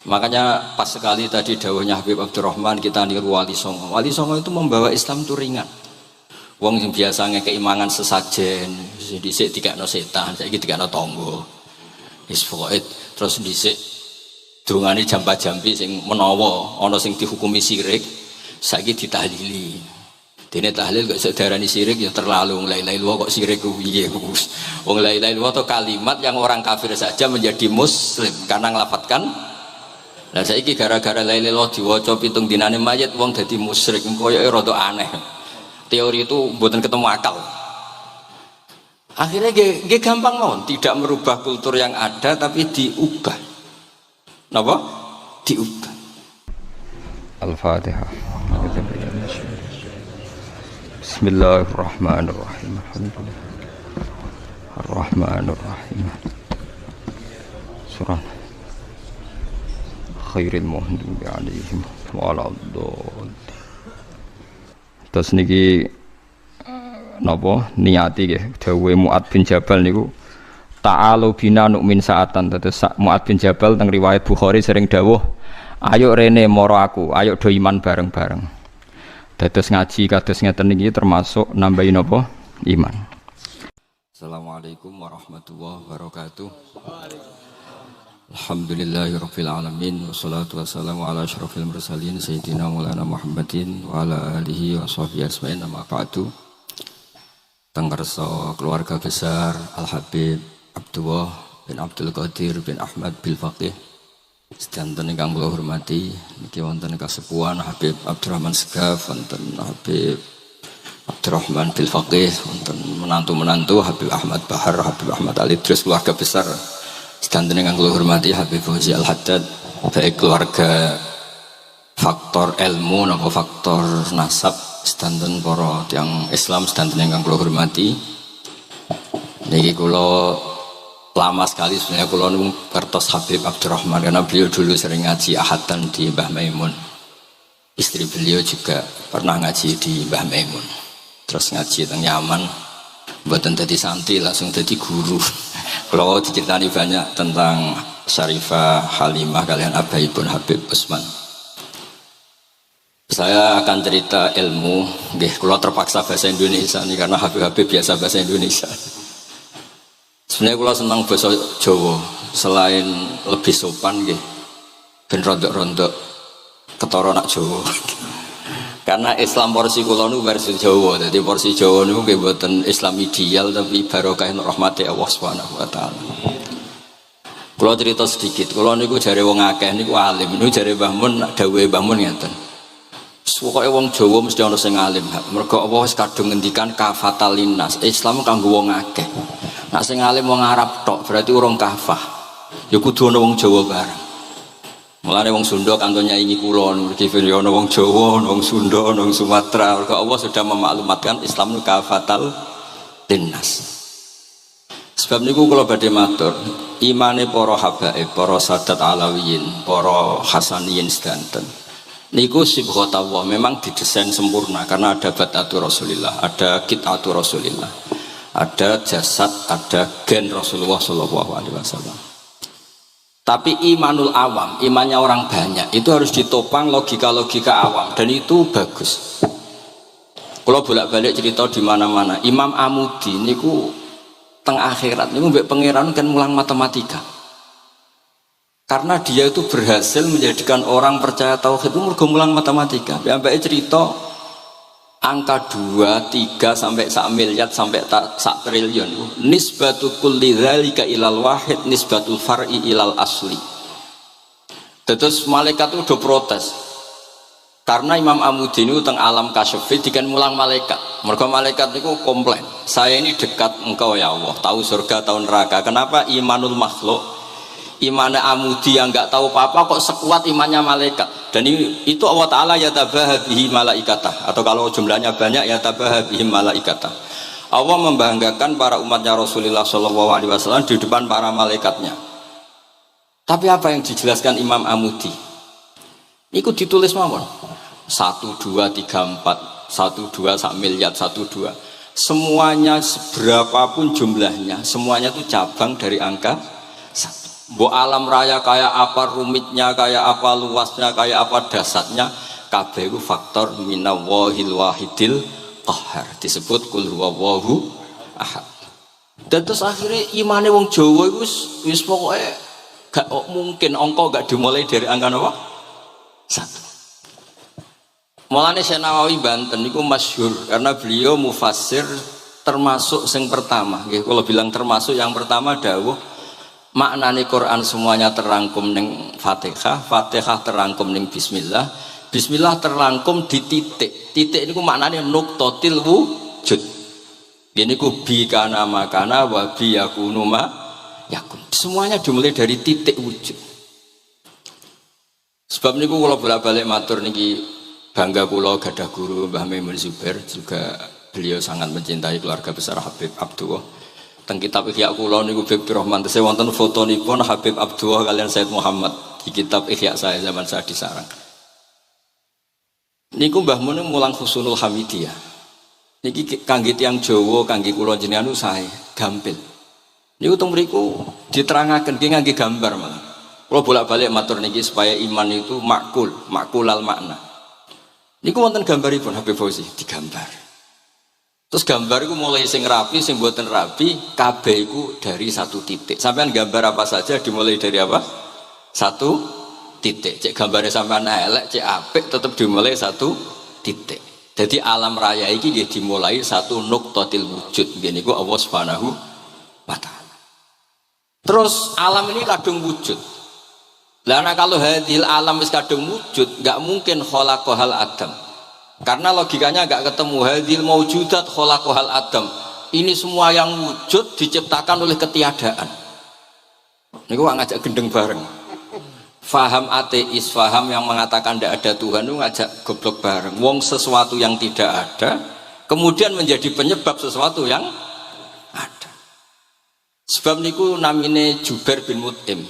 Makanya pas sekali tadi dawuhnya Habib Abdurrahman kita niru Wali Songo. Wali Songo itu membawa Islam itu ringan. Wong yang biasa ngekeimangan sesajen, dhisik dikakno setan, saiki dikakno tangga. Wis pokoke terus dhisik dongane jampa-jampi sing menawa ana sing dihukumi syirik, saiki ditahlili. Dene tahlil kok iso diarani syirik ya terlalu la ilaha illallah kok syirik ku piye Gus. Wong la ilaha illallah itu kalimat yang orang kafir saja menjadi muslim karena nglafatkan. Lah saiki gara-gara la ilaha illallah diwaca pitung dinane mayit wong dadi musyrik koyoke rada aneh. Teori itu mboten ketemu akal. Akhirnya nggih gampang mawon, tidak merubah kultur yang ada tapi diubah. Napa? Diubah. Al-Fatihah. Bismillahirrahmanirrahim. Ar-Rahmanirrahim. Surah Khairil Muhdim alaihim waladhdallin. Terus niki napa niati nggih dawuhe Mu'ad bin Jabal niku ta'alu bina nu'min sa'atan. Terus Mu'ad bin Jabal teng riwayat Bukhari sering dawuh, ayo rene moro aku, ayo do iman bareng-bareng. Dados ngaji kados ngeten niki termasuk nambahi napa iman. Assalamualaikum warahmatullahi wabarakatuh. Alhamdulillahirabbil alamin wassalatu wassalamu ala asyrofil mursalin sayyidina maulana Muhammadin wa ala alihi wa sahbihi ajmain amma ba'du. Tenggerso keluarga besar Al Habib Abdullah bin Abdul Qadir bin Ahmad bil Faqih sedanten ingkang kula hormati niki wonten kasepuhan Habib Abdurrahman Segaf, wonten Habib Abdurrahman bil Faqih, wonten menantu-menantu Habib Ahmad Bahar, Habib Ahmad Ali, terus keluarga besar sedanten ingkang kula hormati Habib Fauzi Al Haddad, baik keluarga faktor ilmu napa faktor nasab sedanten para tiyang Islam sedanten ingkang kula hormati. Niki kula lama sekali sebenarnya kula nu kertos Habib Abdurrahman karena beliau dulu sering ngaji ahadan di Mbah Maimun. Istri beliau juga pernah ngaji di Mbah Maimun. Terus ngaji teng Yaman, mboten dadi santri langsung dadi guru. Kalau diceritani banyak tentang Syarifah Halimah kalian abaipun Habib Usman. Saya akan cerita ilmu, nggih kula terpaksa bahasa Indonesia nih karena Habib biasa bahasa Indonesia. Sebenarnya kula senang bahasa Jawa, selain lebih sopan nggih ben rondok-rondok ketara nak Jawa. Karena Islam porsi kula nu versi Jawa, jadi porsi Jawa niku nggih mboten Islam ideal tapi barokah rahmati Allah Subhanahu wa taala. Kula cerita sedikit, kula niku jare wong akeh niku alim, niku jare Mbah Mun dawuhe Mbah Mun ngeten. Pokoke wong Jawa mesti ana sing alim. Mergo Allah wis kadung ngendikan kafatal linnas. Islam kanggo wong akeh. Nek sing alim wong Arab tok berarti urung kafah. Ya kudu ana wong Jawa bareng. Mulane wong Sunda kanthi nyaingi kula niki ana wong Jawa, ana wong Sunda, ana wong Sumatera. Mergo Allah sudah memaklumatkan Islam itu kafatal linnas. Sebab niku kula badhe matur, imane para habaib, para sadat alawiyin, para hasaniyin sedanten. Niku sibghatullah memang didesain sempurna karena ada batatu Rasulillah, ada kitatu Rasulillah, ada jasad, ada gen Rasulullah sallallahu alaihi wasallam. Tapi imanul awam, imannya orang banyak itu harus ditopang logika-logika awam dan itu bagus. Kalau bolak-balik cerita di mana-mana, Imam Amudi niku teng akhirat niku mbek pangeran kan mulang matematika. Karena dia itu berhasil menjadikan orang percaya tauhid itu mergo mulang matematika. Sampai cerita angka 2, 3 sampai 1 miliar sampai 1 triliun. Nisbatu kulli dzalika ilal wahid nisbatul far'i ilal asli. Terus malaikat itu udah protes. Karena Imam Amudi ini teng alam kasyfi dikan mulang malaikat. Mergo malaikat itu komplain. Saya ini dekat engkau ya Allah, tahu surga, tahu neraka. Kenapa imanul makhluk? Imannya Amudi yang nggak tahu apa-apa kok sekuat imannya malaikat. Dan itu Allah Ta'ala yatabaha bihi malaikatah, atau kalau jumlahnya banyak yatabaha bihi malaikatah. Allah membanggakan para umatnya Rasulullah SAW di depan para malaikatnya. Tapi apa yang dijelaskan Imam Amudi? Itu ditulis mawon 1, 2, 3, 4 1, 2, 1 miliar 1, 2. Semuanya seberapapun jumlahnya, semuanya itu cabang dari angka 1. Mbok alam raya kayak apa rumitnya, kayak apa luasnya, kayak apa dasarnya, kabeh iku faktor minallahil wahidil qahhar. Disebut kul huwallahu ahad. Dan terus akhirnya imane wong Jawa iku wis pokoke gak mungkin angka gak dimulai dari angka apa? 1. Mulane Syekh Nawawi Banten niku masyhur karena beliau mufassir termasuk yang pertama. Kalau bilang termasuk yang pertama dawuh maknane Quran semuanya terangkum ning Fatihah, Fatihah terangkum ning Bismillah, Bismillah terangkum di titik. Titik niku maknane nuqtatil wujud. Ini ku bi kana makana wa bi yakunu ma yakun. Semuanya dimulai dari titik wujud. Sebab niku kula bolak-balik matur niki bangga kula gadah guru Mbah Maimun Zubair, juga beliau sangat mencintai keluarga besar Habib Abdullah. Teng kitab Ihya kula niku Habib Rahman tesih wonten fotonipun Habib Abdullah kalian Said Muhammad di kitab Ihya saya zaman saya di sarang. Niku Mbah Mun mulang Husnul Hamidiyah. Niki kangge tiyang Jawa, kangge kula jenengan sae gampil. Niku teng mriku diterangaken ki ngangge gambar malah. Kula bolak-balik matur niki supaya iman itu makulal makna. Niku wonten gambaripun Habib Fauzi digambar. Terus gambar itu mulai sing rapi, sing buatan rapi, kabeh itu dari satu titik. Sampean gambar apa saja dimulai dari apa? Satu titik. Cek gambarnya sampean elek, cek apik, tetap dimulai satu titik. Jadi alam raya ini dia dimulai satu nuqtatil wujud. Gini ku Allah Subhanahu wa Ta'ala. Terus alam ini kadung wujud. Lah kalau hadil alam is kadung wujud, nggak mungkin khalaqahal Adam. Karena logikanya agak ketemu hadil maujudat khalaqahal Adam. Ini semua yang wujud diciptakan oleh ketiadaan. Niku ngajak gendeng bareng. Faham ateis, faham yang mengatakan tidak ada Tuhan itu ngajak goblok bareng. Wong sesuatu yang tidak ada kemudian menjadi penyebab sesuatu yang ada. Sebab niku namine Jubair bin Mut'im.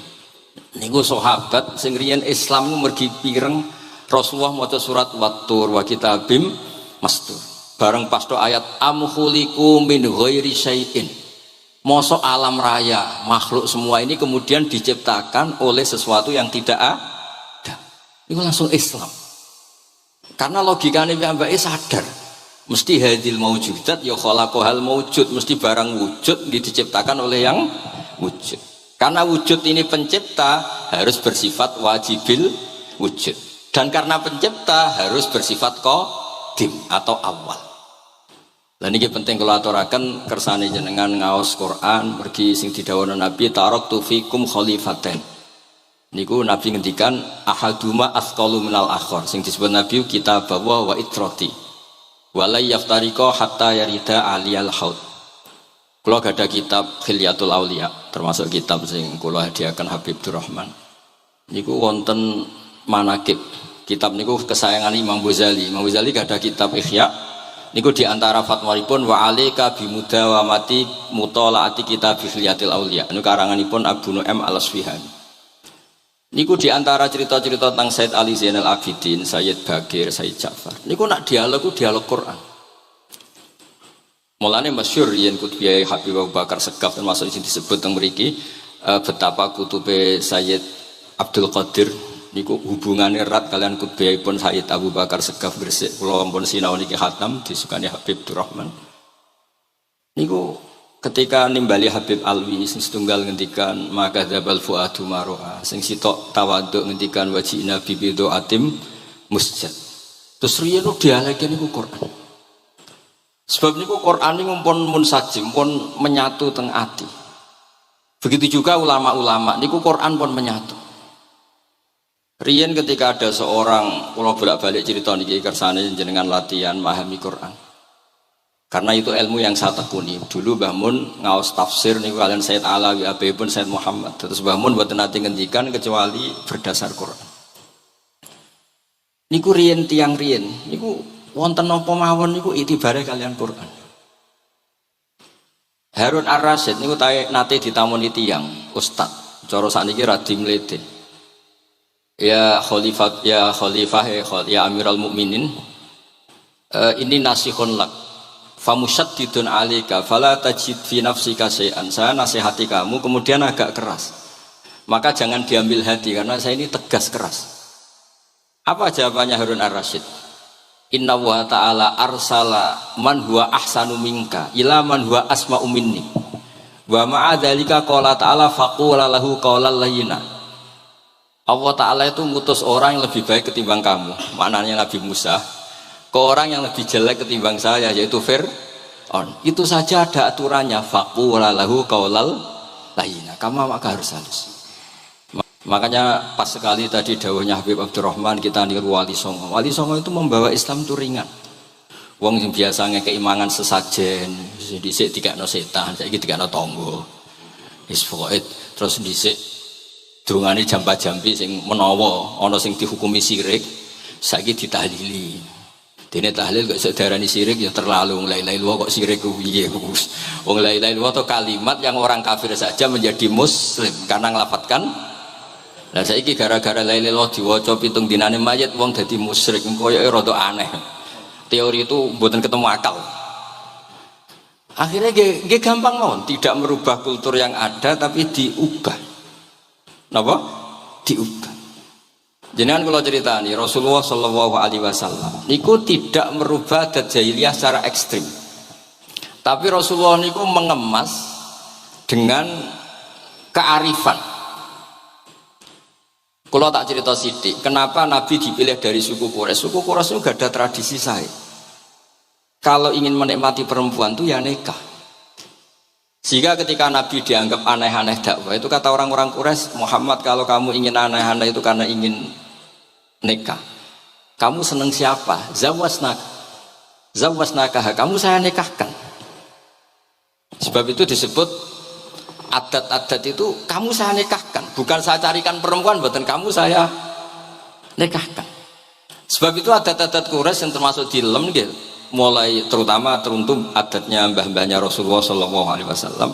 Niku sahabat sing riyen Islam mergi pireng Rasulullah maca surat Wat-Tur wa kitabim mastur. Bareng pas to ayat am khuliqu min ghairi syai'in. Mosok alam raya, makhluk semua ini kemudian diciptakan oleh sesuatu yang tidak ada. Itu langsung Islam. Karena logikanya piyambake sadar. Mesti hadil maujudat ya khalaqahal maujud, mesti barang wujud diciptakan oleh yang wujud. Karena wujud ini pencipta harus bersifat wajibil wujud. Dan karena pencipta harus bersifat qadim atau awal. Dan ini penting kalau aturaken kersane jenengan ngaos Quran pergi sing didhawuhna Nabi taraktu fikum khalifaten. Niku Nabi ngendikan ahaduma asqalu minal akhar. Sing disebut Nabi kitab wa itrati. Wala yaftariqa hatta yarida aliyal haud. Kula gadah kitab Khilyatul Auliya, termasuk kitab sing kula hadiahkan Habib Durrahman. Niku wonten manakib. Kitab niku kesayangan Imam Ghazali. Imam Ghazali gadah kitab Ihya. Niku diantara fatwaripun wa alaika bimudawamati mutalaati kitab Khilyatul Auliya. Niku karanganipun Abu Nu'aim Al-Asfihani. Niku diantara cerita-cerita tentang Said Ali Zainal Abidin, Sayyid Bakir, Sayyid Ja'far. Niku nak dialog Quran. Mulane masyhur yen kutubiyai Habib Abu Bakar Segaf termasuk sing disebut teng mriki betapa kutube Sayyid Abdul Qadir niku hubungannya erat kalian kutubiyahipun Sayyid Abu Bakar Segaf Gresik. Kula ampun sinau niki khatam disukani Habib Durrahman. Niku ketika nimbali Habib Alwi sing setunggal ngendikan maka dzabal fuadu maroa sing sitok tawaduk ngendikan wajina bibido atim musjad. Terus riyen dialeke niku Quran. Sebab niku Quran niku pun munsajim, pun menyatu teng ati. Begitu juga ulama-ulama niku Quran pun menyatu. Riyen ketika ada seorang kula bolak-balik cerita niki kersane jenengan latihan memahami Quran. Karena itu ilmu yang saya tekuni. Dulu Mbah Mun ngaos tafsir niku kalian Said Alawi pun Said Muhammad. Terus Mbah Mun mboten nate ngendikan kecuali berdasar Quran. Niku riyen tiang riyen niku wonten napa mawon niku itibare kalian Quran. Harun Ar-Rasyid niku nate ditamoni tiyang ustaz. Cara sakniki radi mlete. Ya khalifah ya Amirul Mukminin. Ini nasihun lak. Famusyaddidun 'alaika fala tajid fi nafsika syai'an. Saya nasihati kamu kemudian agak keras. Maka jangan diambil hati karena saya ini tegas keras. Apa jawabannya Harun ar-Rasyid? Inna wa ta'ala arsala man huwa ahsanu minka ila man huwa asma'u minni. Wa ma'adzalika qala ta'ala faqula lahu qawlan layyina. Allah Ta'ala itu ngutus orang yang lebih baik ketimbang kamu. Maknanya Nabi Musa ke orang yang lebih jelek ketimbang saya, yaitu Fir'aun. Itu saja ada aturannya. Faqula lahu qawlan layyina. Kamu maka harus halus. Makanya pas sekali tadi dawuhnya Habib Abdurrahman kita niru Wali Songo. Wali Songo itu membawa Islam itu ringan. Wong yang biasanya keimangan sesajen, dhisik dikakno setan, saiki dikakno tangga. Wis pokoke terus dhisik dongane jampa-jampi sing menawa ana sing dihukumi syirik, saiki ditahlili. Dene tahlil kok iso darani syirik ya terlalu la ilaha illallah kok syirik ku piye ku. Wong la ilaha illallah itu kalimat yang orang kafir saja menjadi muslim karena nglafatkan. Lah saiki gara-gara la ilaha illallah diwaca pitung dinane mayit wong dadi musyrik koyoke rada aneh. Teori itu mboten ketemu akal. Akhirnya nggih gampang mawon, tidak merubah kultur yang ada tapi diubah. Napa? Diubah. Jenengan kalau ceritani Rasulullah Shallallahu Alaihi Wasallam niku tidak merubah adat jahiliyah secara ekstrim, tapi Rasulullah niku mengemas dengan kearifan. Kalau tak cerita sidik, kenapa Nabi dipilih dari suku Quraisy? Suku Quraisy itu gak ada tradisi saya. Kalau ingin menikmati perempuan itu ya nikah. Sehingga ketika Nabi dianggap aneh-aneh dakwah itu kata orang-orang Quraisy, Muhammad kalau kamu ingin aneh-aneh itu karena ingin nikah. Kamu seneng siapa? Zawasnaka, kamu saya nikahkan. Sebab itu disebut adat-adat itu kamu saya nikahkan, bukan saya carikan perempuan, buatan kamu saya nikahkan. Sebab itu adat-adat Quraisy yang termasuk di lem gitu, mulai terutama teruntuk adatnya mbah-mbahnya Rasulullah Shallallahu Alaihi Wasallam.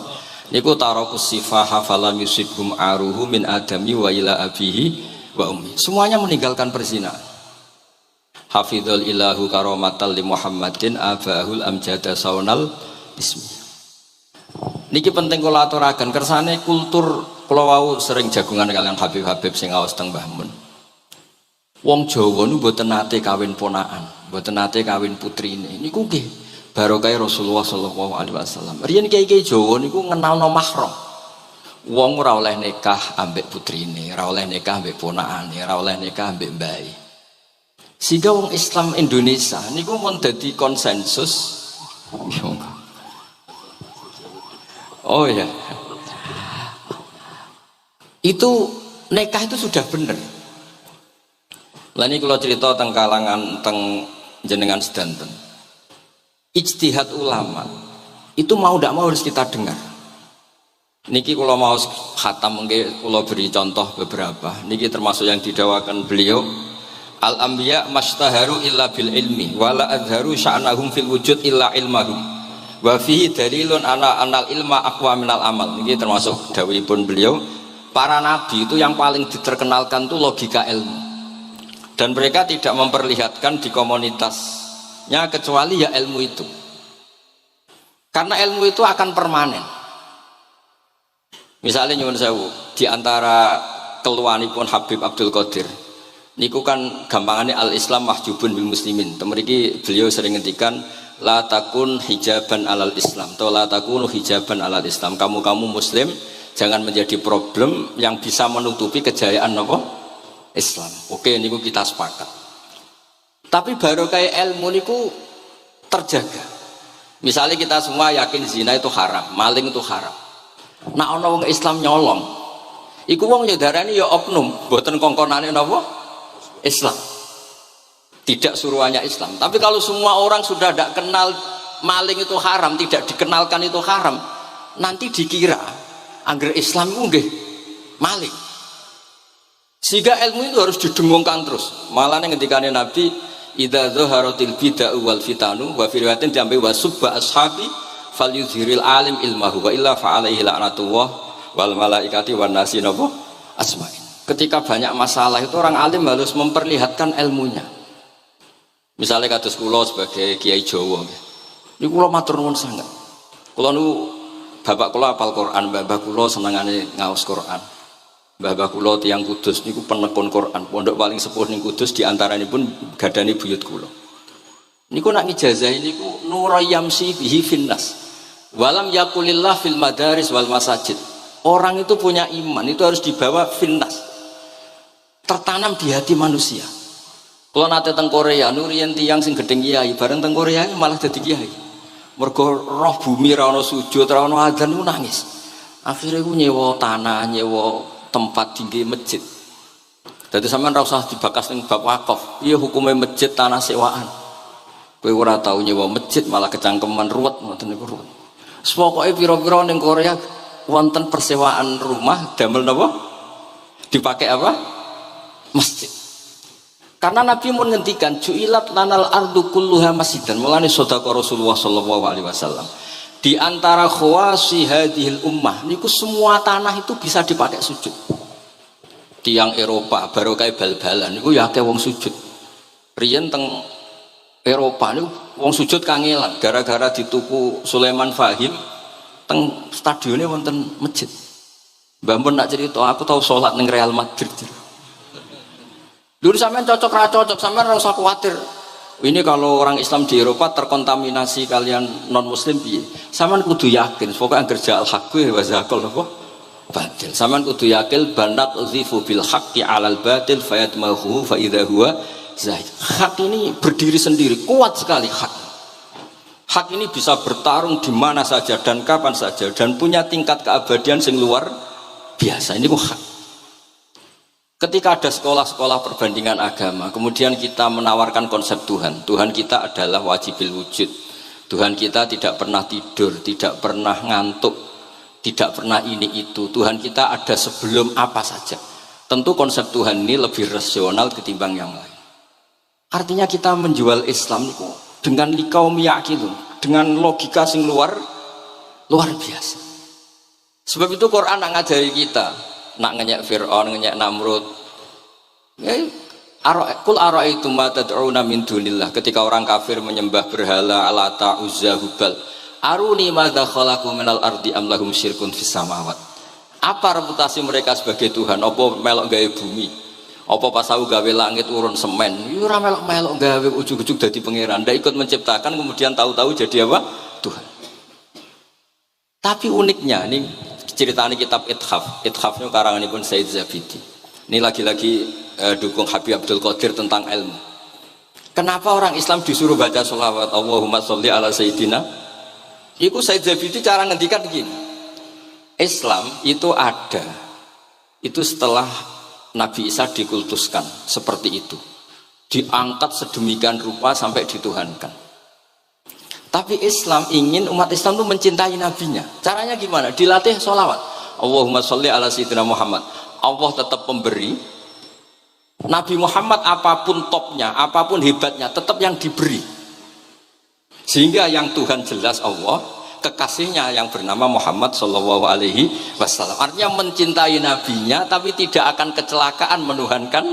Niku tarakus sifaha falam yusibhum aruhu min adami wa ila abihi wa ummi. Semuanya meninggalkan perzinahan. Hafidhul ilahu karomatal li Muhammadin abahul amjada saunal ismi. Niki penting kula aturaken kersane kultur kula wau sering jagungan kalian Habib-habib sing aos teng Mbah Mun. Wong Jawa niku mboten nate kawin ponakan, mboten nate kawin putrine. Niku nggih barokah Rasulullah sallallahu alaihi wasallam. Riyen kiai-kiai Jawa niku ngenalno mahram. Wong ora oleh nikah ambek putrine, ora oleh nikah ambek ponakane, ora oleh nikah ambek mbae. Sehingga wong Islam Indonesia niku mun dadi konsensus. Oh ya. Itu nikah itu sudah benar. Lah ini kalau cerita tentang kalangan tentang jenengan sedanten. Ijtihad ulama itu mau tidak mau harus kita dengar. Niki kalau mau khatam mungkin kalau beri contoh beberapa. Niki termasuk yang didawakan beliau. Al anbiya mastaharu illa bil ilmi wala azharu sya'nahum fil wujud illa ilmahum. Wa fihi dalilun anal ilma aqwa minal amal. Niki termasuk dawuhipun beliau. Para nabi itu yang paling diterkenalkan itu logika ilmu. Dan mereka tidak memperlihatkan di komunitasnya kecuali ya ilmu itu. Karena ilmu itu akan permanen. Misalnya nyuwun sewu, di antara keluhanipun Habib Abdul Qadir niku kan gampangannya al-Islam mahjubun bil muslimin. Temeriki beliau sering ngendikan la takun hijaban alal Islam atau la takunu hijaban alal Islam. Kamu muslim jangan menjadi problem yang bisa menutupi kejayaan apa? Islam. Oke, niku kita sepakat. Tapi baru kayak ilmu niku terjaga. Misalnya kita semua yakin zina itu haram, maling itu haram. Nah ana wong Islam nyolong. Iku wong nyedarani ya oknum, mboten kongkonane napa? Islam. Tidak suruhannya Islam. Tapi kalau semua orang sudah tidak kenal maling itu haram, tidak dikenalkan itu haram, nanti dikira angger Islam itu nggih maling. Sehingga ilmu itu harus didengungkan terus. Malah ngendikane Nabi, idza zaharatil bid'ah wal fitanu wa fi riwayatin diambil wasubba ashabi falyuzhiril alim ilmahu wa illa fa'alaihi la'natullah wal malaikati wan nasi napa asma'in. Ketika banyak masalah itu orang alim harus memperlihatkan ilmunya. Misalnya kados kula sebagai kiai Jawa. Niku kula matur nuwun sanget. Kula niku bapak kula hafal Quran, mbah kula senengane ngaos Quran. Mbah kula tiyang Kudus niku penekun Quran, pondok paling sepuh ning Kudus diantaranipun gadani buyut kula. Niku nak ngijazahi niku nurayamsi bihi finnas. Walam yakulillah fil madaris wal masajid. Orang itu punya iman, itu harus dibawa finnas. Tertanam di hati manusia. Kalau nate teng Korea, nurian tiang sing gedeng kiai, bareng teng Korea malah jadi kiai. Mergo roh bumi ra ono sujud, ra ono adzan ku nangis. Akhirnya ku nyewa tanah, nyewa tempat tinggi masjid. Jadi sampean ra usah dibakas ning bab wakaf. Iya hukumnya masjid tanah sewaan. Kowe ora tau nyewa masjid malah kecangkeman ruwet ngoten niku ruwet. Pokoke pira-pira ning Korea wonten persewaan rumah damel napa? Dipakai apa? Masjid. Karena Nabi mau ngendikan ju'ilat lanal ardu kulluha masjidan. Mulane sedekah Rasulullah sallallahu alaihi wasallam. Di antara khawasi hadhil ummah niku semua tanah itu bisa dipakai sujud. Tiang Eropa baru kayak bal-balan niku ya akeh wong sujud. Riyen teng Eropa niku wong sujud kangelan gara-gara dituku Sulaiman Fahim teng stadione wonten masjid. Mbah mun nak cerita aku tahu salat ning Real Madrid. Dulu sampean cocok ra cocok, sampean ora usah khawatir. Ini kalau orang Islam di Eropa terkontaminasi kalian non muslim piye? Sampean kudu yakin, pokoke angger ja'al haqqi wa zaqal apa? Batil. Sampean kudu yakin banat uzifu bil haqqi 'alal batil fayatmahu fa idza huwa zahid. Hak ini berdiri sendiri, kuat sekali hak. Hak ini bisa bertarung di mana saja dan kapan saja dan punya tingkat keabadian sing luar biasa. Ini kok hak. Ketika ada sekolah-sekolah perbandingan agama, kemudian kita menawarkan konsep Tuhan. Tuhan kita adalah wajibil wujud. Tuhan kita tidak pernah tidur, tidak pernah ngantuk, tidak pernah ini itu. Tuhan kita ada sebelum apa saja. Tentu konsep Tuhan ini lebih rasional ketimbang yang lain. Artinya kita menjual Islam itu dengan likaum yakin, dengan logika sing luar biasa. Sebab itu Quran nak ngajari kita. Nak ngenyek Fir'aun, ngenyek Namrud. Kul ara'aitum ma tad'una min dunillah. Ketika orang kafir menyembah berhala, Lata, Uzza, Hubal. Aruni madza khalaqu minal ardi am lahum syirkun fis samawat. Apa reputasi mereka sebagai Tuhan? Apa melok gawe bumi? Apa pas aku gawe langit urun semen? Ora melok gawe ujug-ujug dadi pangeran. Ndak ikut menciptakan kemudian tahu-tahu jadi apa? Tuhan. Tapi uniknya nih ceritanya kitab Ithafnya karanganipun Said Zabidi. Ini lagi-lagi dukung Habib Abdul Qadir tentang ilmu. Kenapa orang Islam disuruh baca sholawat Allahumma sholli ala Sayyidina? Itu Said Zabidi cara ngendikan begini. Islam itu ada. Itu setelah Nabi Isa dikultuskan seperti itu. Diangkat sedemikian rupa sampai dituhankan. Tapi Islam ingin umat Islam itu mencintai nabinya. Caranya gimana? Dilatih sholawat. Allahumma sholli ala sayyidina Muhammad. Allah tetap pemberi. Nabi Muhammad apapun topnya, apapun hebatnya, tetap yang diberi. Sehingga yang Tuhan jelas Allah, kekasihnya yang bernama Muhammad sallallahu alaihi wasallam. Artinya mencintai nabinya, tapi tidak akan kecelakaan menuhankan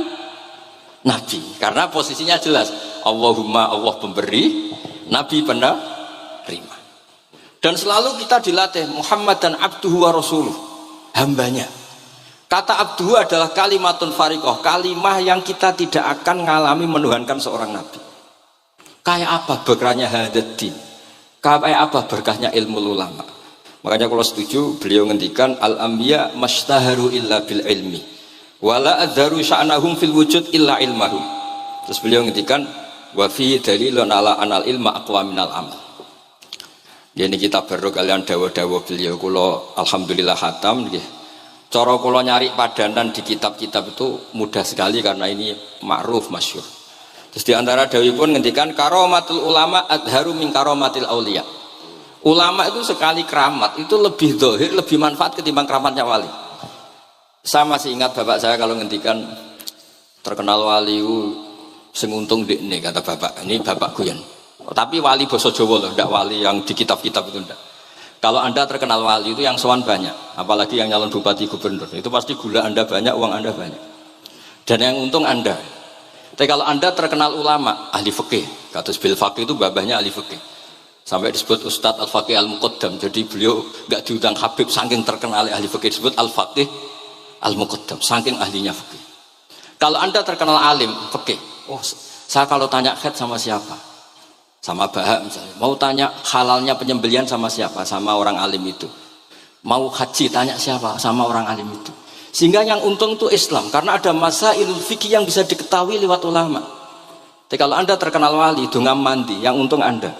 nabi. Karena posisinya jelas. Allahumma Allah pemberi. Nabi penerima. Dan selalu kita dilatih Muhammad dan abduhu wa rasuluh, hambanya. Kata abduhu adalah kalimatun fariqah, kalimah yang kita tidak akan mengalami menuhankan seorang nabi. Kayak apa berkahnya hadatin? Kayak apa berkahnya ilmu ulama? Makanya kalau setuju beliau ngendikan al-anbiya mastaharu illa bil ilmi wala adharu sya'nahum fil wujud illa ilmahum. Terus beliau ngendikan wa fi dalilun ala anal ilma aqwa minal amal. Ini kita baru kalian dawa-dawa beliau kula alhamdulillah khatam nggih. Cara kula nyari padanan di kitab-kitab itu mudah sekali karena ini ma'ruf masyhur. Terus di antara dawuhipun ngendikan karamatul ulama adharu min karamatil auliya. Ulama itu sekali keramat itu lebih zahir, lebih manfaat ketimbang keramatnya wali. Saya masih ingat bapak saya kalau ngendikan terkenal wali sing untung dekne kata bapak. Ini bapak Guyon. Tapi wali basa Jawa loh, ndak wali yang di kitab-kitab itu ndak. Kalau Anda terkenal wali itu yang sowan banyak, apalagi yang nyalon bupati gubernur. Itu pasti gula Anda banyak, uang Anda banyak. Dan yang untung Anda. Tapi kalau Anda terkenal ulama, ahli fikih, kata bil faqih itu babahnya ahli fikih. Sampai disebut Ustadz Al-Faqih Al-Muqaddam. Jadi beliau enggak diundang Habib saking terkenal ahli fikih, disebut Al-Faqih al-muqaddam, saking ahlinya fikih. Kalau Anda terkenal alim fikih, oh saya kalau tanya haid sama siapa? Sama Bahak misalnya. Mau tanya halalnya penyembelihan sama siapa? Sama orang alim itu. Mau haji tanya siapa? Sama orang alim itu. Sehingga yang untung itu Islam, karena ada masailul fikih yang bisa diketahui lewat ulama. Tapi kalau Anda terkenal wali, dongam mandi, yang untung Anda.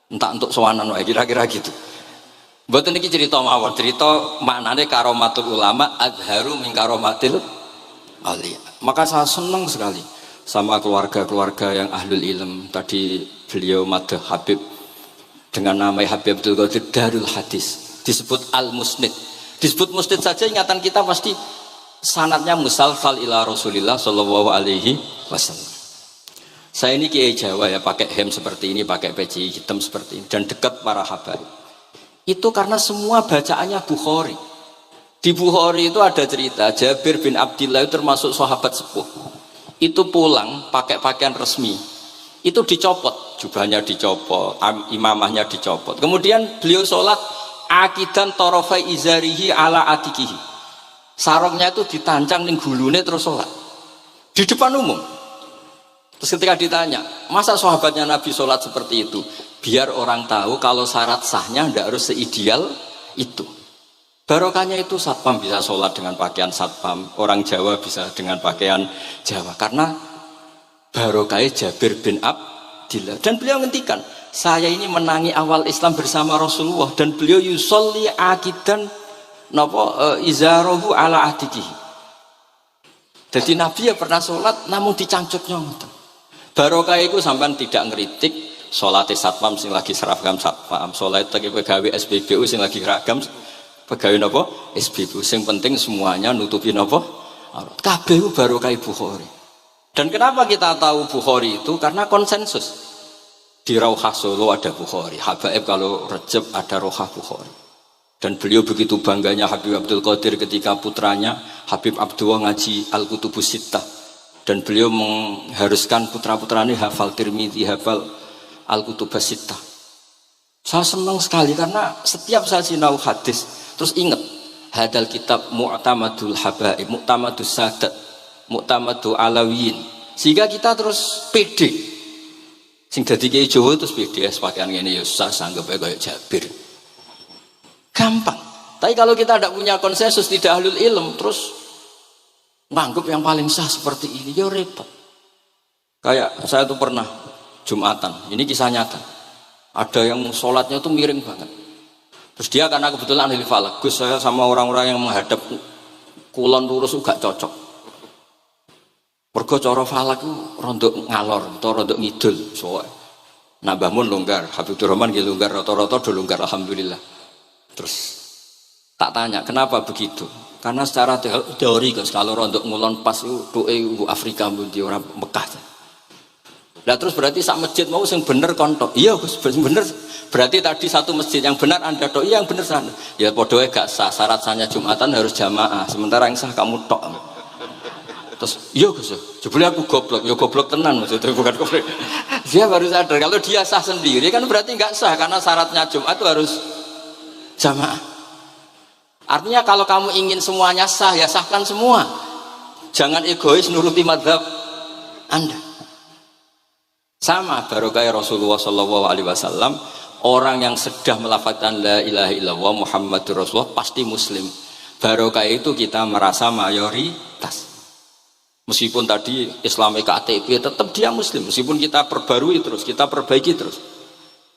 Entah untuk sowanan wae kira-kira gitu. Mboten niki cerita mawon, cerita maknane karomatul ulama adharu min karomatil auliya. Maka saya senang sekali sama keluarga-keluarga yang ahlul ilm. Tadi beliau madah Habib dengan nama Habib Abdul Qadir Darul Hadis, disebut Al-Musnid. Disebut musnid saja ingatan kita pasti sanadnya musalsal ila Rasulillah sallallahu alaihi wasallam. Saya ini kiai Jawa ya, pakai hem seperti ini, pakai peci hitam seperti ini, dan dekat para habaib. Itu karena semua bacaannya Bukhari. Di Bukhari itu ada cerita Jabir bin Abdillah itu termasuk sahabat sepuh. Itu pulang pakai pakaian resmi. Itu dicopot, jubahnya dicopot, imamahnya dicopot. Kemudian beliau sholat akidan torofai izarihi ala atikihi. Sarungnya itu ditancang ning gulune terus sholat di depan umum. Terus ketika ditanya, masa sahabatnya Nabi sholat seperti itu? Biar orang tahu kalau syarat sahnya tidak harus seideal itu. Barokahnya itu satpam bisa sholat dengan pakaian satpam, orang Jawa bisa dengan pakaian Jawa, karena barokahnya Jabir bin Abdillah. Dan beliau ngendikan, saya ini menangi awal Islam bersama Rasulullah, dan beliau yusolli akidan izarohu ala atikihi. Jadi Nabi ya pernah sholat namun dicangcuknya. Barokah itu sampai tidak ngeritik sholat satpam sing lagi seragam satpam, sholat lagi pegawai SPBU sing lagi seragam pegawai nopo SPBU. Sing penting semuanya nutupi nopo kabeh barokah Bukhari. Dan kenapa kita tahu Bukhari itu? Karena konsensus. Di Rauhah Solo ada Bukhari, Habaib kalau Rejab ada Rauhah Bukhari. Dan beliau begitu bangganya Habib Abdul Qadir ketika putranya Habib Abdullah ngaji Al-Kutubus Sittah. Dan beliau mengharuskan putra-putranya hafal Tirmidzi, hafal Al-Kutubus Sittah. Saya senang sekali karena setiap saya sinau hadis terus ingat hadal kitab mu'tamadul habaib, mu'tamadus sadat, mu'tamadul alawiyin. Sehingga kita terus pede. Sing dadi kiai Jawa terus PDS pakaian ngene ya susah sanggep kayak Jabir. Gampang. Tapi kalau kita tidak punya konsensus, tidak ahlul ilm, terus nganggep yang paling sah seperti ini, ya repot. Kayak saya tuh pernah Jumatan, ini kisah nyata. Ada yang sholatnya tuh miring banget. Terus dia karena kebetulan ahli falak, Gus saya sama orang-orang yang menghadap kulon lurus gak cocok. Mergo cara falak ku rondok ngalor atau rondok ngidul soalnya. Nah Mbah Mun longgar, Habibur Rahman nggih longgar, rata-rata do longgar alhamdulillah. Terus tak tanya kenapa begitu? Karena secara teori Gus kalau rondok ngulon pas itu doe Afrika mbundi ora Mekah. Lah terus berarti sak masjid mau sing bener kontok. Iya Gus, bener. Berarti tadi satu masjid yang benar Anda tok, iya yang bener sana. Ya padha wae gak sah, syarat sahnya Jumatan harus jamaah. Sementara yang sah kamu tok. Terus iya Gus, jebule aku goblok, ya goblok tenan maksudnya bukan goblok. Dia baru sadar kalau dia sah sendiri kan berarti nggak sah karena syaratnya Jumat itu harus jamaah. Artinya kalau kamu ingin semuanya sah ya sahkan semua. Jangan egois nuruti mazhab Anda. Sama barokah Rasulullah sallallahu alaihi wasallam, orang yang sudah melafazkan la ilaha illallah Muhammadur Rasulullah pasti muslim. Barokah itu kita merasa mayoritas. Meskipun tadi Islami KTP tetap dia muslim, meskipun kita perbarui terus, kita perbaiki terus.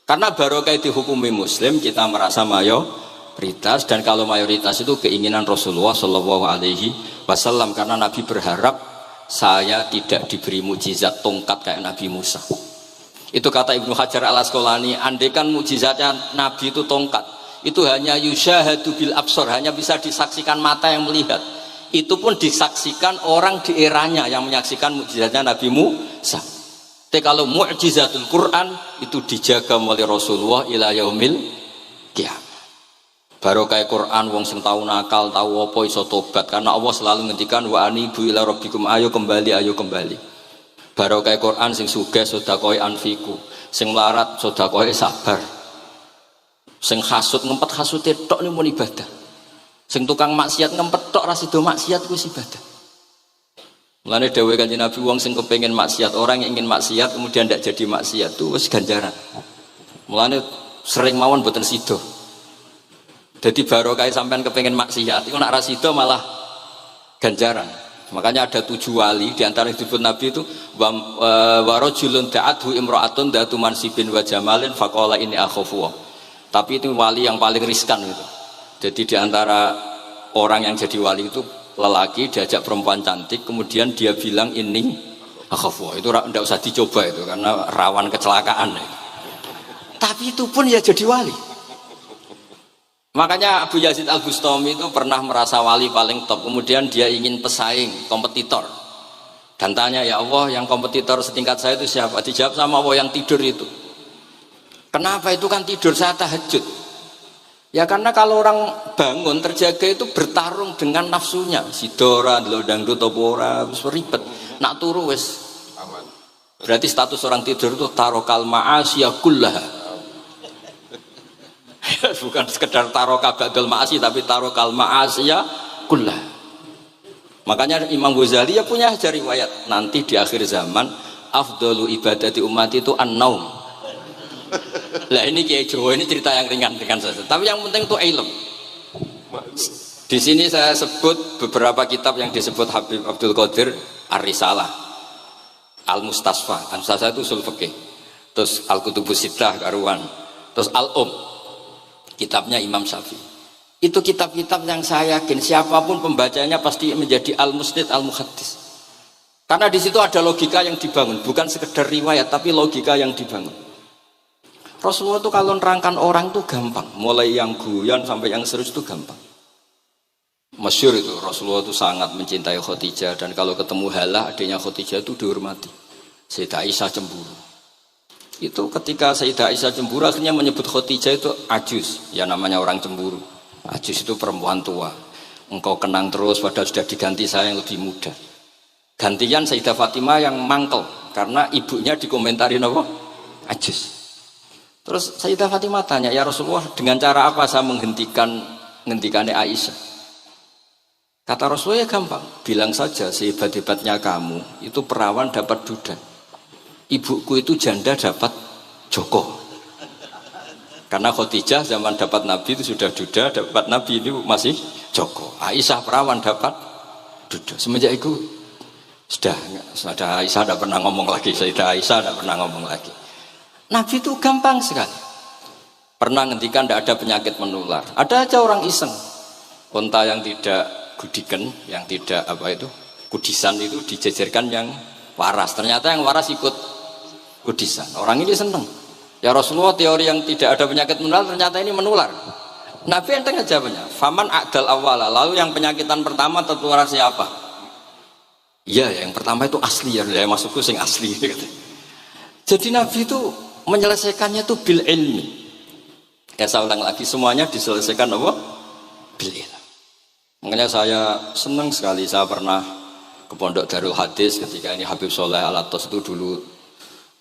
Karena barokah dihukumi muslim, kita merasa mayoritas, dan kalau mayoritas itu keinginan Rasulullah Shallallahu Alaihi Wasallam, karena Nabi berharap saya tidak diberi mujizat tongkat kayak Nabi Musa. Itu kata Ibnu Hajar Al Asqalani, andaikan mujizatnya Nabi itu tongkat, itu hanya yusyahadu bil absor, hanya bisa disaksikan mata yang melihat. Itu pun disaksikan orang di eranya yang menyaksikan mukjizatnya Nabi Musa. Tapi kalau mukjizatul Quran itu dijaga oleh Rasulullah ila yaumil qiyamah. Barokah Quran wong sing tau nakal, tau apa iso tobat, karena Allah selalu ngendikan wa anibu ila rabbikum, ayo kembali, ayo kembali. Barokah Quran sing sugih sedekah anfiku, sing melarat sedekah sabar. Sing hasud ngempet hasute tok niku mun ibadah. Sing tukang maksiat ngempet tok ra sida maksiat kuwi ibadah. Mulane dawuh Kanjeng Nabi wong sing kepengin maksiat, orang yang ingin maksiat kemudian tidak jadi maksiat itu wis ganjaran. Mulane sering mawon boten sida. Jadi barokah sampean kepengin maksiat, iku nek ra sida malah ganjaran. Makanya ada 7 wali di antara disebut Nabi itu wa rajulun da'athu imra'atun datu mansibin wa jamalin faqala ini akhafu. Tapi itu wali yang paling riskan itu. Jadi di antara orang yang jadi wali itu lelaki diajak perempuan cantik kemudian dia bilang ini akhafu. Itu tidak usah dicoba itu karena rawan kecelakaan. Tapi itu pun ya jadi wali. Makanya Abu Yazid Al-Bustami itu pernah merasa wali paling top. Kemudian dia ingin pesaing, kompetitor. Dan tanya, ya Allah yang kompetitor setingkat saya itu siapa? Dijawab sama Allah yang tidur itu. Kenapa itu kan tidur saya tahajud? Ya karena kalau orang bangun terjaga itu bertarung dengan nafsunya. Sidora, dangdut, topora, ribet. Nak turu wis aman. Berarti status orang tidur itu tarokal ma'asiyah kullaha. Bukan sekedar tarokal ba'dal ma'asi tapi tarokal ma'asiyah kullaha. Makanya Imam Ghazali ya punya ajar riwayat. Nanti di akhir zaman afdalu ibadati umat itu an-naum. Lah ini Kiai Jawa ini cerita yang ringan-ringan saja. Tapi yang penting itu ilmu. Di sini saya sebut beberapa kitab yang disebut Habib Abdul Qadir Ar-Risalah, Al-Mustasfa. Al-Mustasfa itu usul fikih. Terus Al-Kutubus Sittah karuan. Terus kitabnya Imam Syafi'i. Itu kitab-kitab yang saya yakin siapapun pembacanya pasti menjadi al-musnid al-muhaddis. Karena di situ ada logika yang dibangun, bukan sekedar riwayat tapi logika yang dibangun. Rasulullah itu kalau nerangkan orang itu gampang, mulai yang guyon sampai yang serius itu gampang. Masyhur itu Rasulullah itu sangat mencintai Khadijah dan kalau ketemu Halah adiknya Khadijah itu dihormati. Sayyidah Aisyah cemburu. Itu ketika Sayyidah Aisyah cemburu akhirnya menyebut Khadijah itu ajus, ya namanya orang cemburu. Ajus itu perempuan tua. Engkau kenang terus padahal sudah diganti saya yang lebih muda. Gantian Sayyidah Fatimah yang mangkel karena ibunya dikomentarin apa? Ajus. Terus Sayyidah Fatimah tanya, ya Rasulullah dengan cara apa saya menghentikannya Aisyah? Kata Rasulullah ya gampang, bilang saja sehebat-hebatnya kamu itu perawan dapat duda, ibuku itu janda dapat joko. Karena Khadijah zaman dapat Nabi itu sudah duda, dapat Nabi itu masih joko. Aisyah perawan dapat duda. Semenjak itu sudah Aisyah tidak pernah ngomong lagi, Sayyidah Aisyah tidak pernah ngomong lagi. Nabi itu gampang sekali. Pernah ngendikan tidak ada penyakit menular. Ada aja orang iseng. Unta yang tidak gudikan, yang tidak kudisan itu dijejerkan yang waras. Ternyata yang waras ikut kudisan. Orang ini senang. Ya Rasulullah teori yang tidak ada penyakit menular ternyata ini menular. Nabi enteng aja jawabnya. Faman a'dal awwala. Lalu yang penyakitan pertama tertular siapa? Iya, yang pertama itu asli ya. Maksudku sing asli. Jadi Nabi itu menyelesaikannya itu bil ilmi. Ya saya ulang lagi, semuanya diselesaikan apa? Bil ilmi. Makanya saya senang sekali, saya pernah ke Pondok Darul Hadis ketika ini Habib Soleh Al-Atos itu dulu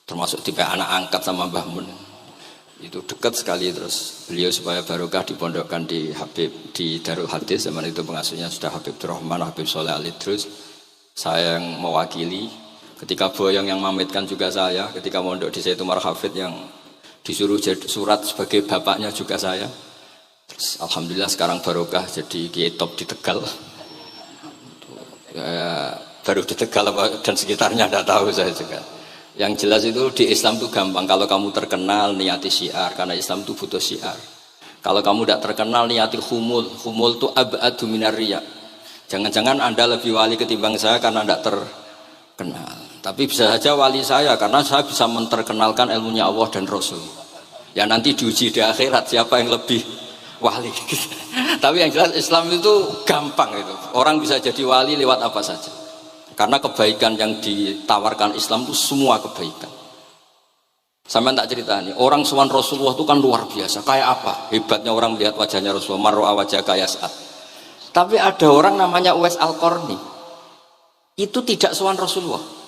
termasuk tipe anak angkat sama Mbah Mun. Itu dekat sekali, terus beliau supaya barokah dipondokkan di Habib di Darul Hadis. Zaman itu pengasuhnya sudah Habib Rahman, Habib Soleh Al-Idrus. Saya yang mewakili. Ketika Boyong yang mamitkan juga saya, ketika mondok di Sayyid Umar Hafid yang disuruh surat sebagai bapaknya juga saya. Terus alhamdulillah sekarang barokah jadi kiai top di Tegal. Ya, baru di Tegal dan sekitarnya tidak tahu saya juga. Yang jelas itu di Islam itu gampang. Kalau kamu terkenal niati syiar, karena Islam itu butuh syiar. Kalau kamu tidak terkenal niati humul itu ab'adu minar riya. Jangan-jangan Anda lebih wali ketimbang saya karena tidak terkenal. Tapi bisa saja wali saya karena saya bisa menterkenalkan ilmunya Allah dan Rasul. Ya nanti diuji di akhirat siapa yang lebih wali. Tapi yang jelas Islam itu gampang itu. Orang bisa jadi wali lewat apa saja. Karena kebaikan yang ditawarkan Islam itu semua kebaikan. Sampai tak cerita nih, orang sowan Rasulullah itu kan luar biasa. Kayak apa? Hebatnya orang melihat wajahnya Rasulullah, mar'a wajah kaya saat. Tapi ada orang namanya Uwais Al-Qarni. Itu tidak sowan Rasulullah.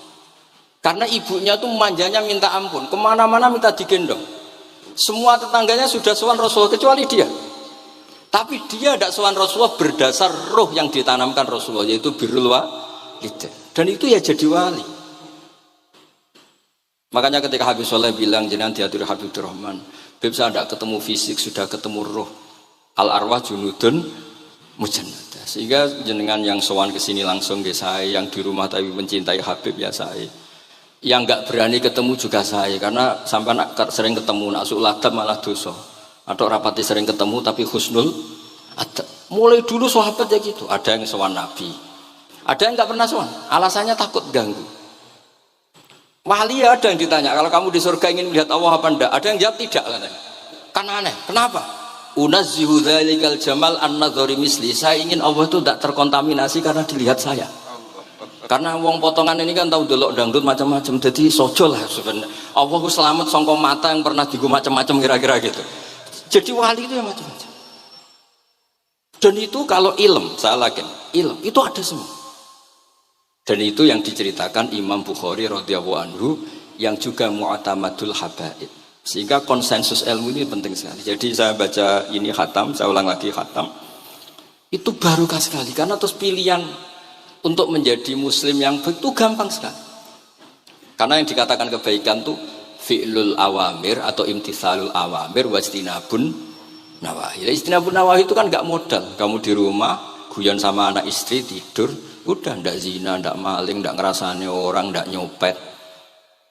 Karena ibunya tuh manjanya minta ampun, kemana-mana minta digendong. Semua tetangganya sudah sowan Rasulullah kecuali dia. Tapi dia tidak sowan Rasulullah berdasar roh yang ditanamkan Rasulullah, yaitu birrul walidain. Dan itu ya jadi wali. Makanya ketika Habib Soleh bilang jenengan diatur Habibur Rahman, Habib saya tidak ketemu fisik, sudah ketemu roh. Al arwah junudun mujannadah. Sehingga jenengan yang sowan ke sini langsung ke saya, yang di rumah tapi mencintai Habib ya saya. Yang nggak berani ketemu juga saya, karena sampai sering ketemu nak suladab malah dosa. Atau rapati sering ketemu tapi husnul ada. Mulai dulu sahabat ya gitu. Ada yang sowan Nabi, ada yang nggak pernah sowan. Alasannya takut ganggu. Wali ada yang ditanya, kalau kamu di surga ingin melihat Allah apa enggak? Ada yang jawab tidak katanya. Kan aneh. Kenapa? Unazzihu dzalikal jamal an-nadhari misli. Saya ingin Allah itu tidak terkontaminasi karena dilihat saya. Karena wong potongan ini kan tahu delok dangdut macam-macam. Jadi sojo lah sebenarnya. Allah ku selamat sangka mata yang pernah digu macam-macam kira-kira gitu. Jadi wali itu yang macam-macam. Dan itu kalau ilm, saya yakin, ilm itu ada semua. Dan itu yang diceritakan Imam Bukhari radhiyallahu anhu yang juga mu'tamadul habaib. Sehingga konsensus ilmu ini penting sekali. Jadi saya baca ini khatam, saya ulang lagi khatam. Itu barokah sekali karena terus pilihan untuk menjadi muslim yang baik itu gampang sekali. Karena yang dikatakan kebaikan itu fi'lul awamir atau imtithalul awamir wajtinabun nawahi. Istinabun nawahi itu kan gak modal. Kamu di rumah guyon sama anak istri tidur, udah ndak zina, ndak maling, ndak ngerasani orang, ndak nyopet.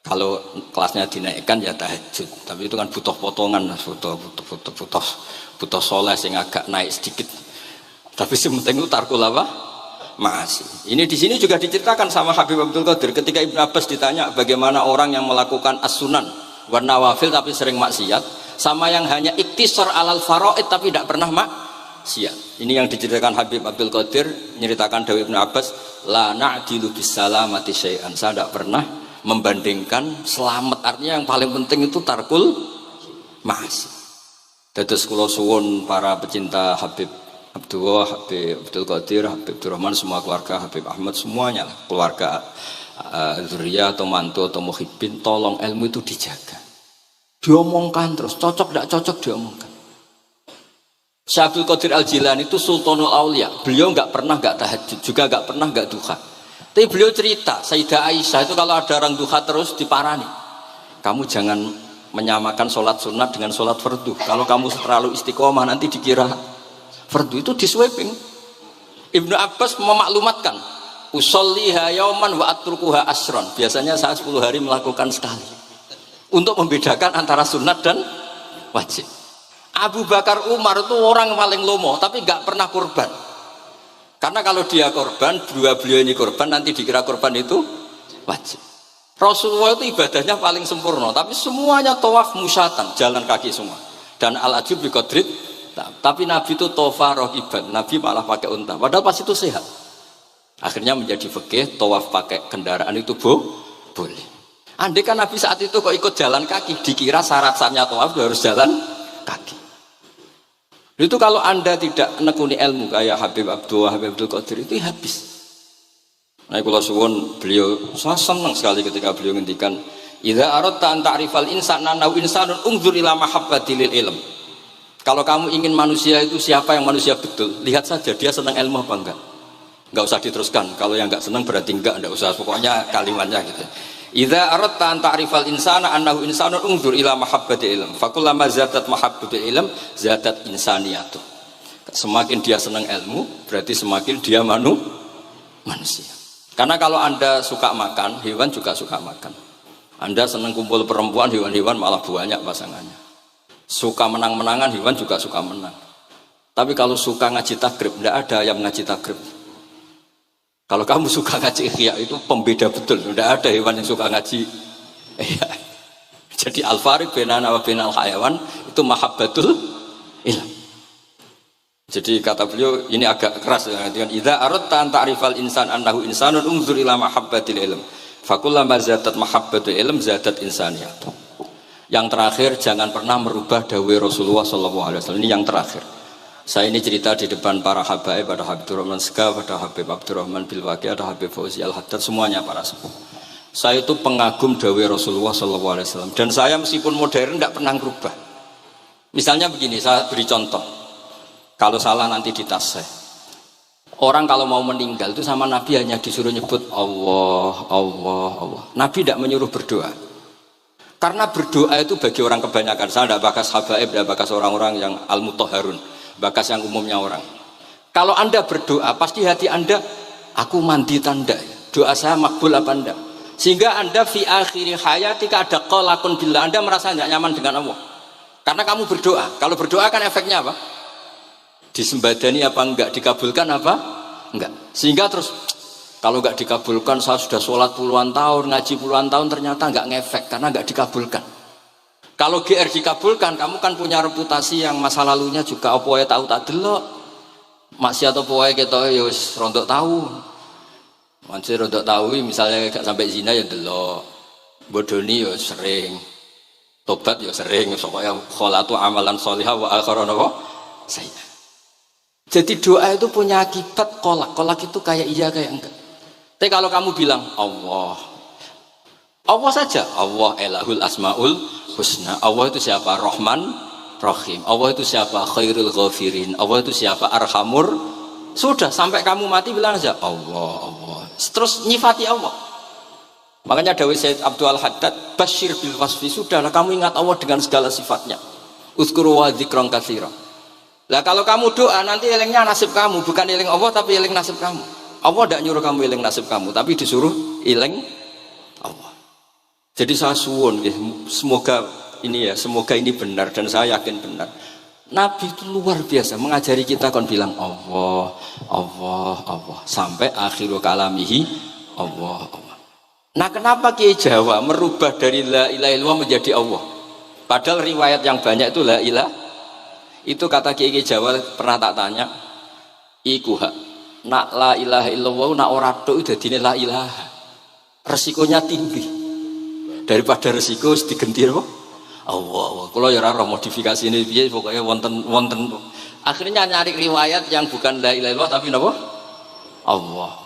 Kalau kelasnya dinaikkan ya tahajud, tapi itu kan butuh potongan, butuh soleh sing agak naik sedikit. Tapi sementing itu tarkul apa? Masih. Ini di sini juga diceritakan sama Habib Abdul Qadir ketika Ibnu Abbas ditanya bagaimana orang yang melakukan as-sunan wan nawafil tapi sering maksiat, sama yang hanya iktisar alal faraid tapi tidak pernah maksiat. Ini yang diceritakan Habib Abdul Qadir menyeritakan dari Ibnu Abbas, la na'dilu bisalamati syai'an. Saya tidak pernah membandingkan selamat, artinya yang paling penting itu tarkul masih. Dados kula suwun para pecinta Habib Abdullah, Habib Abdul Qadir, Habib Abdul Rahman, semua keluarga Habib Ahmad semuanya lah, keluarga zuriyah atau mantu atau muhibbin, tolong ilmu itu dijaga. Diomongkan terus, cocok tidak cocok diomongkan. Syekh Abdul Qadir Al-Jilani itu Sultanul Aulia. Beliau nggak pernah nggak tahajud, juga nggak pernah nggak duha. Tapi beliau cerita, Sayyidah Aisyah itu kalau ada orang duha terus diparani. Kamu jangan menyamakan sholat sunat dengan sholat fardu. Kalau kamu terlalu istiqomah nanti dikira fardu, itu diswiping. Ibnu Abbas memaklumatkan, usolliha yauman wa atrukuha asron. Biasanya saya 10 hari melakukan sekali. Untuk membedakan antara sunat dan wajib. Abu Bakar Umar itu orang paling lomo, tapi nggak pernah kurban. Karena kalau dia korban, dua beliau ini korban, nanti dikira korban itu wajib. Rasulullah itu ibadahnya paling sempurna, tapi semuanya tawaf musyatan, jalan kaki semua. Dan al-ajub bi qadrit, tapi Nabi itu tofa rohiban, Nabi malah pakai unta. Padahal pas itu sehat. Akhirnya menjadi fikih, tawaf pakai kendaraan itu boleh. Andai kan Nabi saat itu kok ikut jalan kaki, dikira syarat-syaratnya tawaf harus jalan kaki. Itu kalau Anda tidak menekuni ilmu kayak Habib Abdullah, Habib Abdul Qadir itu habis. Nah, kalau suwun beliau, saya senang sekali ketika beliau ngendikan, idza aradta an ta'rifal insana nahu insanun unzur ila mahabbatil ilm. Kalau kamu ingin manusia itu siapa yang manusia betul, lihat saja dia senang ilmu apa enggak. Enggak usah diteruskan. Kalau yang enggak senang berarti enggak usah, pokoknya kalimatnya gitu. Idza aradta an ta'rifal insana annahu insanun unzur ila mahabbatil ilm. Fakullama zadat mahabbatul ilm zadat insaniyatu. Semakin dia senang ilmu, berarti semakin dia manusia. Karena kalau Anda suka makan, hewan juga suka makan. Anda senang kumpul perempuan, hewan-hewan malah banyak pasangannya. Suka menang-menangan, hewan juga suka menang. Tapi kalau suka ngaji takrib, tidak ada yang ngaji takrib. Kalau kamu suka ngaji ihya itu pembeda betul, tidak ada hewan yang suka ngaji ihya. Jadi al-fariq bainana wa bainal hayawan itu mahabbatul ilm. Jadi kata beliau ini agak keras dengan idza aradta an ta'rifal insan annahu insanun unzur ila mahabbatil ilm. Fakullama zadat mahabbatul ilm zadat insaniyat. Yang terakhir jangan pernah merubah dawai Rasulullah SAW. Ini yang terakhir. Saya ini cerita di depan para habaib, ada Habib Rahman Segaf, ada Habib Abdurrahman Bilwaqi, ada Habib Fauzi Al-Haddad, semuanya para sepuh. Saya itu pengagum dawai Rasulullah SAW. Dan saya meskipun modern tidak pernah berubah. Misalnya begini, saya beri contoh. Kalau salah nanti ditasih. Orang kalau mau meninggal itu sama Nabi hanya disuruh nyebut Allah, Allah, Allah. Nabi tidak menyuruh berdoa. Karena berdoa itu bagi orang kebanyakan. Saya tidak bakas habaib, tidak bakas orang-orang yang al-mutahharun, bakas yang umumnya orang. Kalau Anda berdoa, pasti hati Anda, aku mandi tanda. Doa saya makbul apa enggak? Sehingga Anda fi akhiri hayatika ada qalakun billah. Anda merasa tidak nyaman dengan Allah. Karena kamu berdoa. Kalau berdoa kan efeknya apa? Disembadani apa enggak? Dikabulkan apa? Enggak. Sehingga terus kalau enggak dikabulkan, saya sudah sholat puluhan tahun, ngaji puluhan tahun, ternyata enggak ngefek karena enggak dikabulkan. Kalau GR dikabulkan, kamu kan punya reputasi yang masa lalunya juga apa ya tahu tak delok. Maksiat apa wae ketoke ya wis rontok tahu. Masih rontok tahu misalnya enggak sampai zina ya delok. Bodoni ya sering. Tobat ya sering, pokoknya kholatu amalan sholihah wa akharon apa? Saya. Jadi doa itu punya akibat kolak. Kolak itu kayak iya kayak enggak. Tapi kalau kamu bilang Allah, Allah saja. Allah elahul asmaul husna. Allah itu siapa? Rahman, Rahim. Allah itu siapa? Khairul ghafirin. Allah itu siapa? Arhamur. Sudah sampai kamu mati bilang aja Allah, Allah. Terus nyifati Allah. Makanya Dawei Sayyid Abdul Haddad, Bashir bil wasfi. Sudahlah kamu ingat Allah dengan segala sifatnya. Uzkuru wa dzikran katsira. Lah kalau kamu doa nanti elingnya nasib kamu, bukan eling Allah tapi eling nasib kamu. Allah tidak nyuruh kamu eling nasib kamu, tapi disuruh eling Allah. Jadi saya suwun, semoga ini benar dan saya yakin benar. Nabi itu luar biasa mengajari kita kon bilang Allah, Allah, Allah sampai akhirul kalamihi Allah, Allah. Nah kenapa Kiai Jawa merubah dari la ilaha illallah menjadi Allah? Padahal riwayat yang banyak itu la ilaha. Itu kata Kiai Jawa pernah tak tanya, iku hak nak la ilaha illallah nak ora tok dadine la ilaha. Resikonya tinggi. Daripada resiko wis digenti apa? Allah. Kula ya ora modifikasi ini piye pokoknya wonten. Akhirnya nyari riwayat yang bukan la ilaha illallah tapi napa? Allah.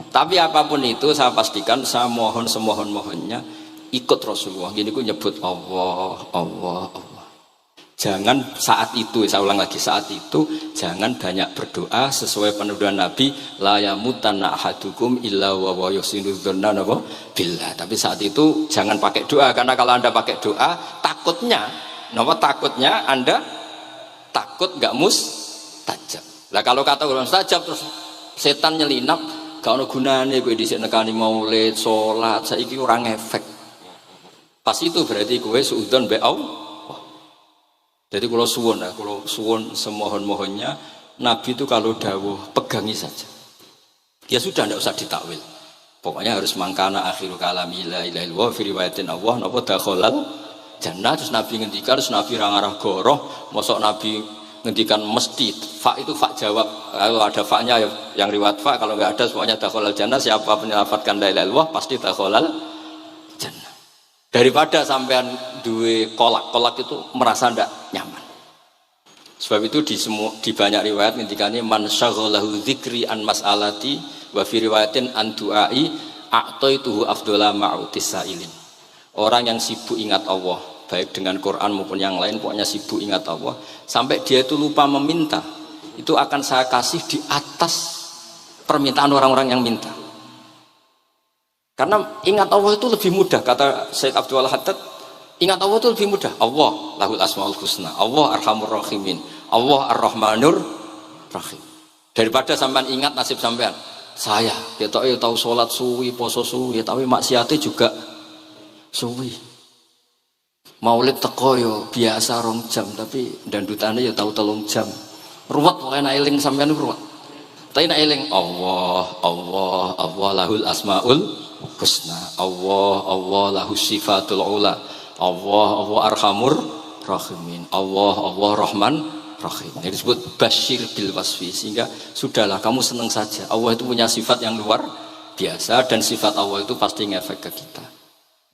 Tapi apapun itu saya pastikan saya mohon semohon-mohonnya ikut Rasulullah. Gini ku nyebut Allah, Allah, Allah. Jangan saat itu, saya ulang lagi, saat itu jangan banyak berdoa sesuai penuduhan Nabi la yamutanna ahadukum illa wa yusinu dzanna billah. Tapi saat itu jangan pakai doa karena kalau Anda pakai doa takutnya Anda takut enggak mustajab. Lah kalau kata orang mustajab terus setan nyelinap gak ono gunane kowe dhisik nekani maulid, salat, saiki ora ngefek. Pas itu berarti kowe suudzon be Allah. Jadi kalau suwon semohon-mohonnya Nabi itu kalau dawuh pegangi saja. Ya sudah tidak usah ditakwil. Pokoknya harus mangkana akhiru kalami la ilaha illallah fi riwayatin Allah napa dakhalal jannah. Terus Nabi ngendikan, terus Nabi rangarah goroh, mosok Nabi ngendikan mesti fa itu fa jawab. Kalau ada fa-nya yang riwayat fa, kalau enggak ada pokoknya dakhalal jannah. Siapa menyelafatkan la ilaha illallah pasti dakhalal jannah. Daripada sampean duwe kolak itu merasa ndak nyaman. Sebab itu di banyak riwayat ngendikane man syaghalahu dzikri an mas'alati wa fi riwayatin an du'ai a'taituhu afdhala ma'utis sa'ilin. Orang yang sibuk ingat Allah, baik dengan Quran maupun yang lain, pokoknya sibuk ingat Allah sampai dia itu lupa meminta, itu akan saya kasih di atas permintaan orang-orang yang minta. Karena ingat Allah itu lebih mudah, kata Syekh Abdul Haddad, ingat Allah itu lebih mudah. Allah lahul asmaul husna, Allah arhamur rahimin, Allah ar-rahmanur rahim. Daripada sampean ingat nasib sampean, saya ya tahu sholat suwi, poso suwi, tapi maksiatnya juga suwi. Maulid teko yo biasa 2 jam, tapi dandutannya ya tahu 3 jam. Ruwet pokoknya eling sampean ruwet. Tapi nak eling Allah, Allah, Allah lahul asmaul husna, Allah, Allah lahu sifatul ula, Allah, Allah arhamur rahimin, Allah, Allah rahman rahim. Ini disebut basyir bil wasfi. Sehingga sudahlah kamu senang saja. Allah itu punya sifat yang luar biasa dan sifat Allah itu pasti ngefek ke kita.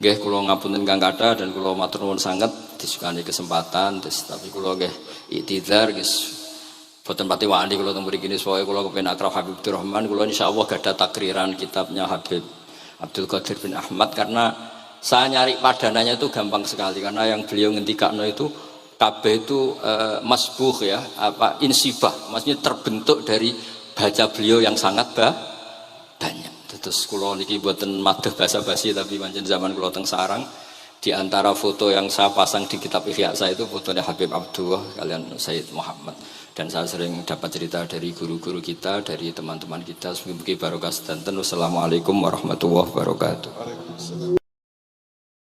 Nggih kula ngapunten Kang Kata dan kula matur nuwun sanget disukani kesempatan tapi kula nggih iktidar guys. Boten pati wani kula teng mriki niki pokoke kula kepen akrab Habib Rahman, kula insyaallah gadah takriran kitabnya Habib Abdul Qadir bin Ahmad karena saya nyari padanannya itu gampang sekali karena yang beliau ngendikakno itu kabeh itu masbuh ya, apa insibah, maksudnya terbentuk dari baca beliau yang sangat banyak. Terus kula niki mboten madah basa-basi tapi pancen zaman kula teng sarang, di antara foto yang saya pasang di kitab Ihya saya itu fotonya Habib Abdullah kalian Sayyid Muhammad. Dan saya sering dapat cerita dari guru-guru kita, dari teman-teman kita. Semoga barokah sedanten. Wassalamualaikum warahmatullahi wabarakatuh.